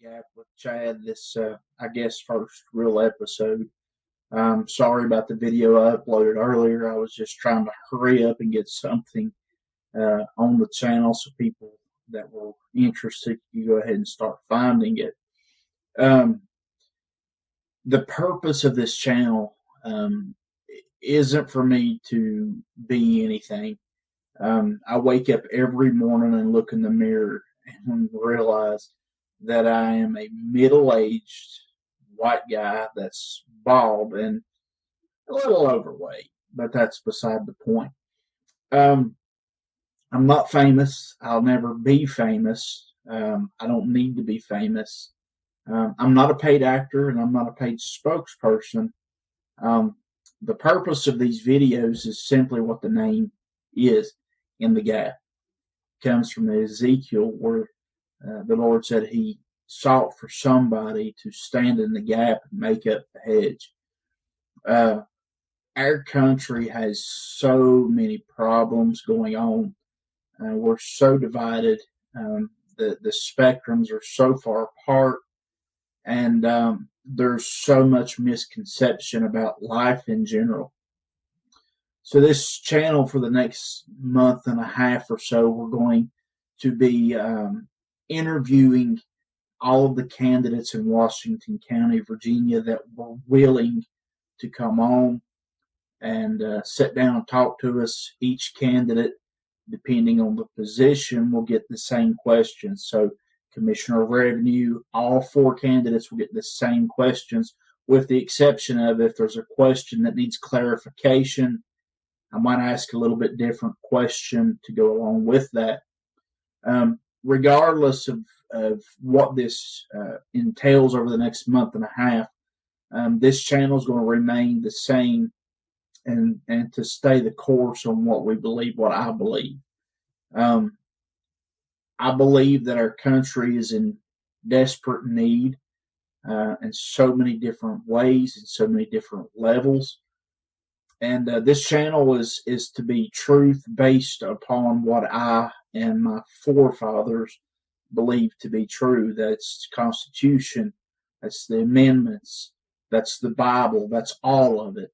Gap with Chad. I guess, first real episode. Sorry about the video I uploaded earlier. I was just trying to hurry up and get something on the channel so people that were interested could go ahead and start finding it. Um, the purpose of this channel isn't for me to be anything. I wake up every morning and look in the mirror and realize that I am a middle-aged white guy that's bald and a little overweight, but that's beside the point. Um, I'm not famous. I'll never be famous. I don't need to be famous. I'm not a paid actor and I'm not a paid spokesperson. Um, the purpose of these videos is simply what the name is, In the Gap. It comes from Ezekiel, where the Lord said he sought for somebody to stand in the gap and make up the hedge. Our country has so many problems going on. We're so divided. The spectrums are so far apart. And there's so much misconception about life in general. So this channel, for the next month and a half or so, we're going to be interviewing all of the candidates in Washington County, Virginia, that were willing to come on and sit down and talk to us. Each candidate, depending on the position, will get the same questions. So Commissioner of Revenue, all four candidates will get the same questions, with the exception of if there's a question that needs clarification, I might ask a little bit different question to go along with that. Regardless of what this entails over the next month and a half, this channel is going to remain the same and to stay the course on what we believe, what I believe. I believe that our country is in desperate need in so many different ways, in so many different levels. And this channel is to be truth based upon what I and my forefathers believe to be true. That's the Constitution, that's the amendments, that's the Bible, that's all of it.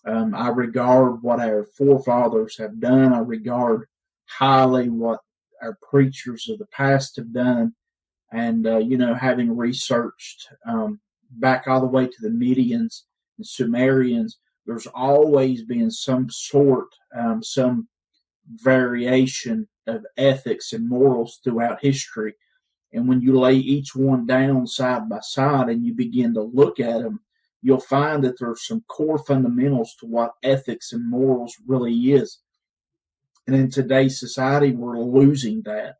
I regard what our forefathers have done. I regard highly what our preachers of the past have done. And, having researched back all the way to the Medians and Sumerians, there's always been some sort, some variation of ethics and morals throughout history. And when you lay each one down side by side and you begin to look at them, you'll find that there's some core fundamentals to what ethics and morals really is. And in today's society, we're losing that.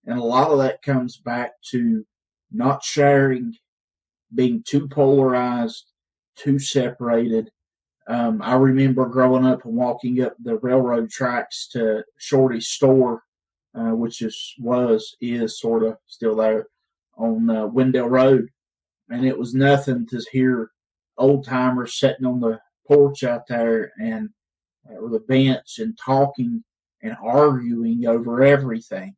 And a lot of that comes back to not sharing, being too polarized, too separated. I remember growing up and walking up the railroad tracks to Shorty's store, which is sort of still there on Wendell Road. And it was nothing to hear old timers sitting on the porch out there and or the bench and talking and arguing over everything.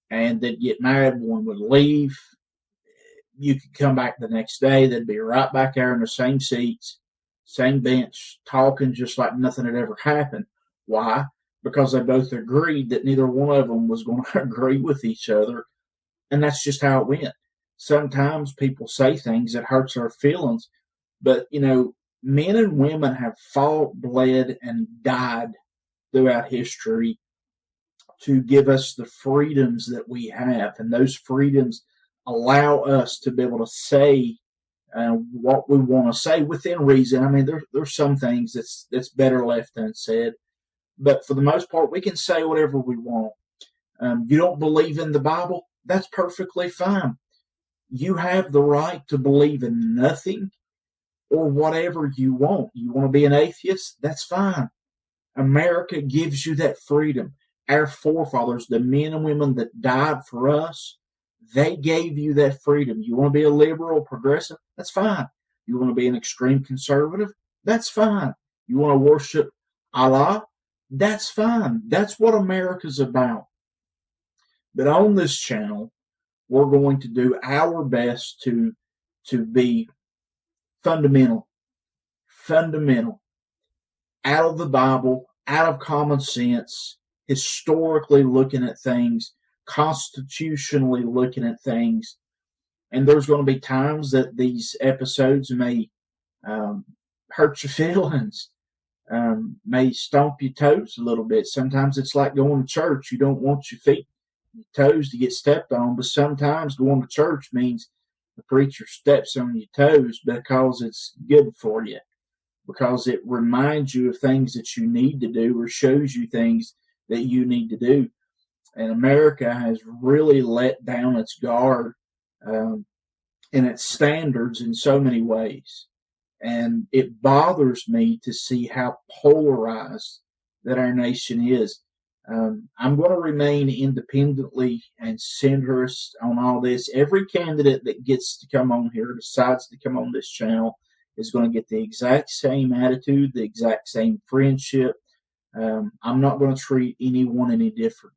And they'd get mad, one would leave. You could come back the next day, they'd be right back there in the same seats, same bench, talking just like nothing had ever happened. Why? Because they both agreed that neither one of them was going to agree with each other. And that's just how it went. Sometimes people say things that hurts our feelings. But, men and women have fought, bled, and died throughout history to give us the freedoms that we have. And those freedoms allow us to be able to say what we want to say within reason. I mean, there's some things that's better left unsaid. But for the most part, we can say whatever we want. You don't believe in the Bible? That's perfectly fine. You have the right to believe in nothing or whatever you want. You want to be an atheist? That's fine. America gives you that freedom. Our forefathers, the men and women that died for us, they gave you that freedom. You want to be a liberal, progressive? That's fine. You want to be an extreme conservative? That's fine. You want to worship Allah? That's fine. That's what America's about. But on this channel, we're going to do our best to be fundamental, out of the Bible, out of common sense, historically looking at things, constitutionally looking at things. And there's going to be times that these episodes may um, hurt your feelings, may stomp your toes a little bit. Sometimes it's like going to church. You don't want your feet, your toes to get stepped on, but sometimes going to church means the preacher steps on your toes because it's good for you, because it reminds you of things that you need to do or shows you things that you need to do. And America has really let down its guard um, and its standards in so many ways. And it bothers me to see how polarized that our nation is. I'm going to remain independently and centrist on all this. Every candidate that gets to come on here, decides to come on this channel, is going to get the exact same attitude, the exact same friendship. I'm not going to treat anyone any different.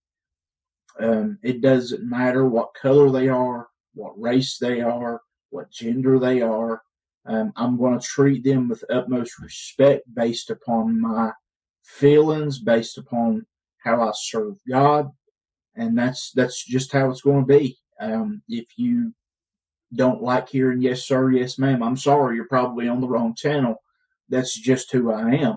It doesn't matter what color they are, what race they are, what gender they are. I'm going to treat them with utmost respect based upon my feelings, based upon how I serve God, and that's just how it's going to be. If you don't like hearing yes sir, yes ma'am, I'm sorry, you're probably on the wrong channel. That's just who I am,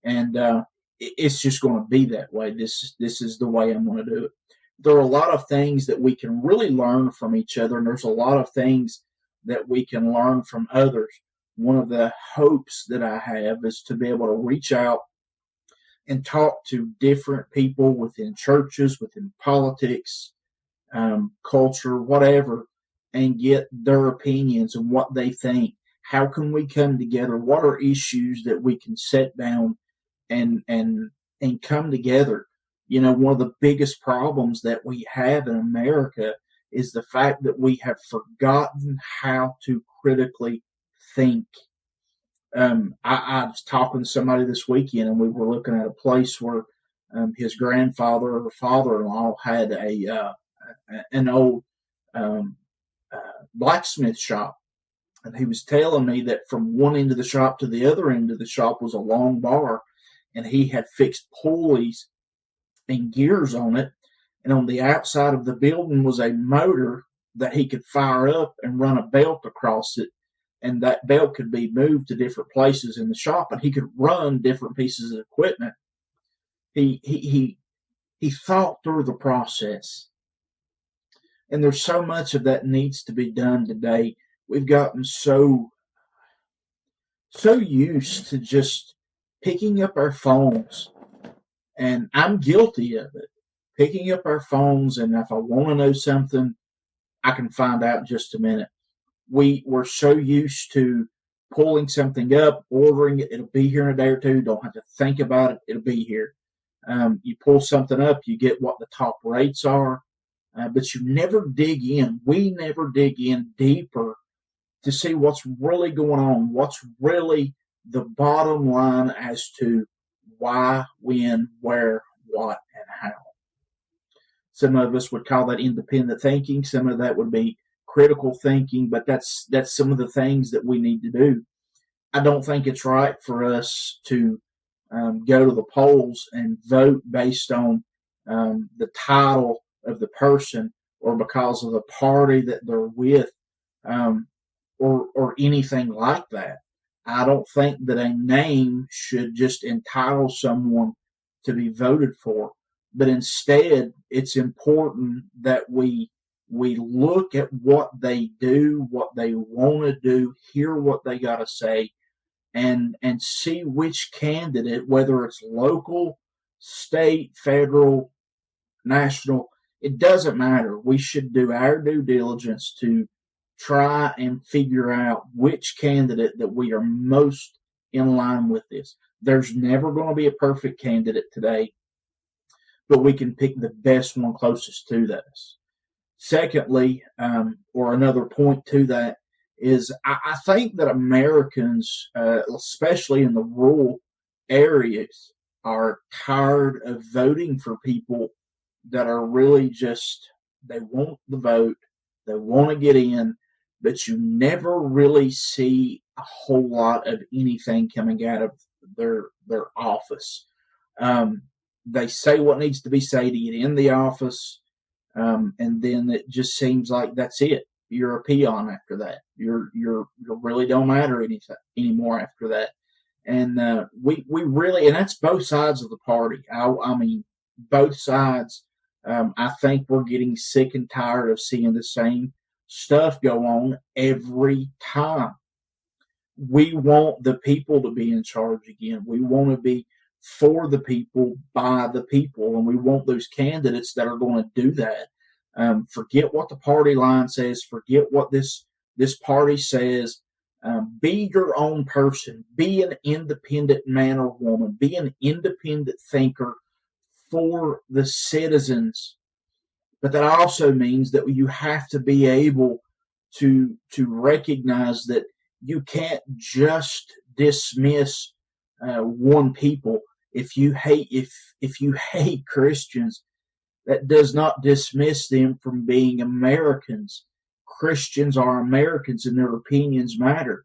and it's just going to be that way. This is the way I'm going to do it. There are a lot of things that we can really learn from each other, and there's a lot of things that we can learn from others. One of the hopes that I have is to be able to reach out and talk to different people within churches, within politics, culture, whatever, and get their opinions and what they think. How can we come together? What are issues that we can set down and come together? You know, one of the biggest problems that we have in America is the fact that we have forgotten how to critically think. I was talking to somebody this weekend, and we were looking at a place where his grandfather or father-in-law had an old um, blacksmith shop, and he was telling me that from one end of the shop to the other end of the shop was a long bar, and he had fixed pulleys and gears on it, and on the outside of the building was a motor that he could fire up and run a belt across it, and that belt could be moved to different places in the shop, and he could run different pieces of equipment. He thought through the process, and there's so much of that needs to be done today. We've gotten so used to just picking up our phones, and I'm guilty of it. Picking up our phones, and if I want to know something, I can find out in just a minute. We were so used to pulling something up, ordering it, it'll be here in a day or two, don't have to think about it, it'll be here. You pull something up, you get what the top rates are, but you never dig in. We never dig in deeper to see what's really going on, what's really the bottom line as to why, when, where, what, and how. Some of us would call that independent thinking. Some of that would be critical thinking, but that's some of the things that we need to do. I don't think it's right for us to go to the polls and vote based on the title of the person or because of the party that they're with, or anything like that. I don't think that a name should just entitle someone to be voted for, but instead it's important that we look at what they do, what they want to do, hear what they got to say, and see which candidate, whether it's local, state, federal, national, it doesn't matter. We should do our due diligence to try and figure out which candidate that we are most in line with this. There's never going to be a perfect candidate today, but we can pick the best one closest to us. Secondly, or another point to that, is I think that Americans, especially in the rural areas, are tired of voting for people that are really just, they want the vote, They want to get in, but you never really see a whole lot of anything coming out of their office. They say what needs to be said to get in the office, and then it just seems like that's it. You're a peon after that. You really don't matter anymore after that. And we really, and that's both sides of the party. I mean, both sides. I think we're getting sick and tired of seeing the same stuff go on every time. We want the people to be in charge again. We want to be for the people, by the people, and we want those candidates that are going to do that. Forget what the party line says. Forget what this party says. Be your own person. Be an independent man or woman. Be an independent thinker for the citizens. But that also means that you have to be able to recognize that you can't just dismiss one people. If you hate Christians, that does not dismiss them from being Americans. Christians are Americans and their opinions matter.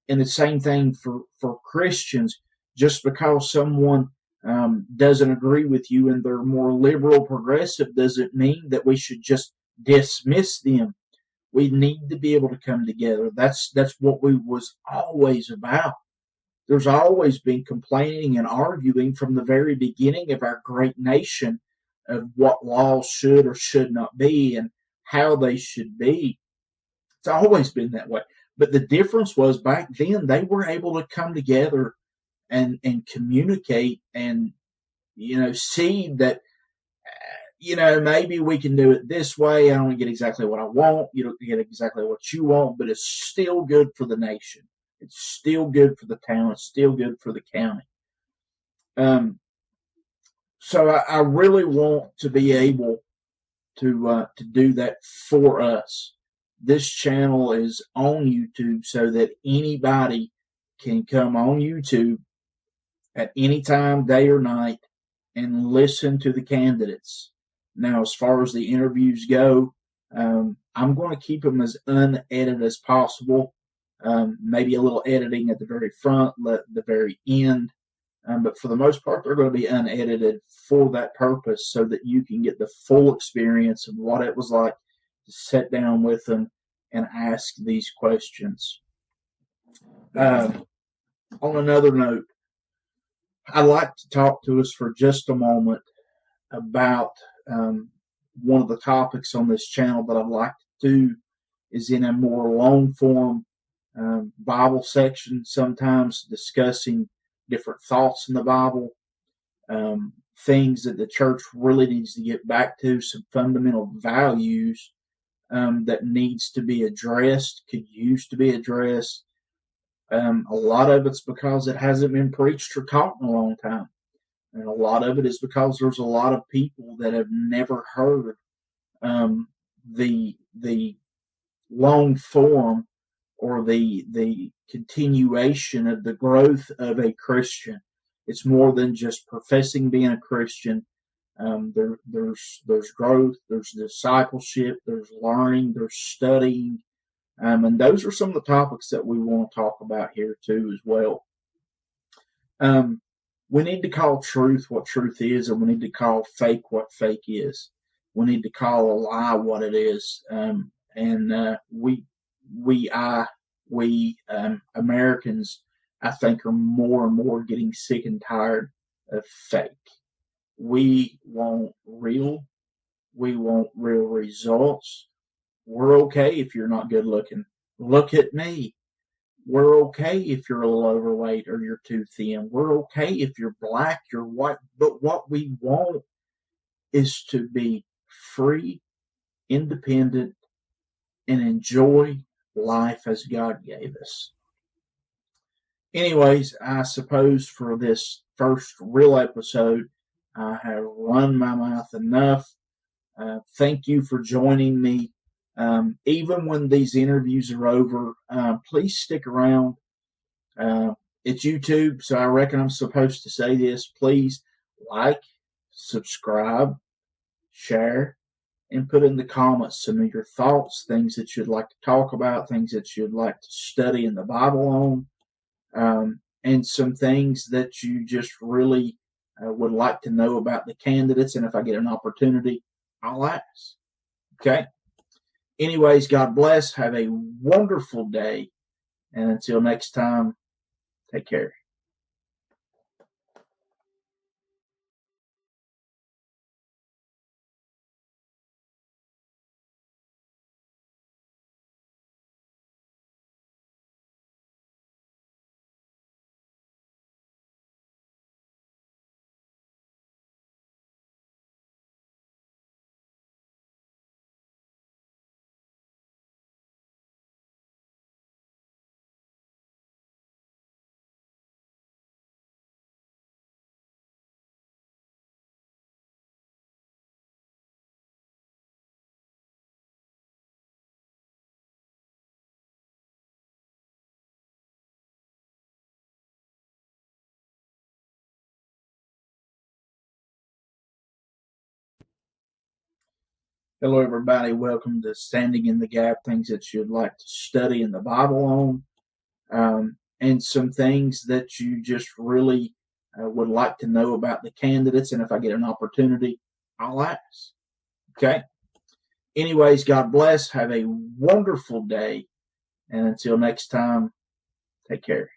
And the same thing for Christians. Just because someone doesn't agree with you and they're more liberal, progressive, doesn't mean that we should just dismiss them. We need to be able to come together. That's what we was always about. There's always been complaining and arguing from the very beginning of our great nation of what laws should or should not be and how they should be. It's always been that way. But the difference was back then they were able to come together and communicate and, see that, maybe we can do it this way. I don't get exactly what I want. You don't get exactly what you want, but it's still good for the nation. It's still good for the town. It's still good for the county. So I really want to be able to do that for us. This channel is on YouTube so that anybody can come on YouTube at any time, day or night, and listen to the candidates. Now, as far as the interviews go, I'm going to keep them as unedited as possible. Maybe a little editing at the very front, the very end. But for the most part, they're going to be unedited for that purpose so that you can get the full experience of what it was like to sit down with them and ask these questions. On another note, I'd like to talk to us for just a moment about one of the topics on this channel that I'd like to do is in a more long form Bible section, sometimes discussing different thoughts in the Bible, things that the church really needs to get back to, some fundamental values that needs to be addressed, could use to be addressed. A lot of it's because it hasn't been preached or taught in a long time. And a lot of it is because there's a lot of people that have never heard the long form or the continuation of the growth of a Christian. It's more than just professing being a Christian. There's growth, there's discipleship, there's learning, there's studying. And those are some of the topics that we want to talk about here too as well. We need to call truth what truth is, and we need to call fake what fake is. We need to call a lie what it is. We Americans, I think, are more and more getting sick and tired of fake. We want real. We want real results. We're okay if you're not good looking. Look at me. We're okay if you're a little overweight or you're too thin. We're okay if you're black, you're white. But what we want is to be free, independent, and enjoy life as God gave us. Anyways, I suppose for this first real episode, I have run my mouth enough. Thank you for joining me. Even when these interviews are over, please stick around. It's YouTube, so I reckon I'm supposed to say this. Please like, subscribe, share, and put in the comments some of your thoughts, things that you'd like to talk about, things that you'd like to study in the Bible on, and some things that you just really would like to know about the candidates. And if I get an opportunity, I'll ask. Okay. Anyways, God bless. Have a wonderful day. And until next time, take care. Hello, everybody. Welcome to Standing in the Gap, things that you'd like to study in the Bible on, and some things that you just really would like to know about the candidates. And if I get an opportunity, I'll ask. Okay. Anyways, God bless. Have a wonderful day. And until next time, take care.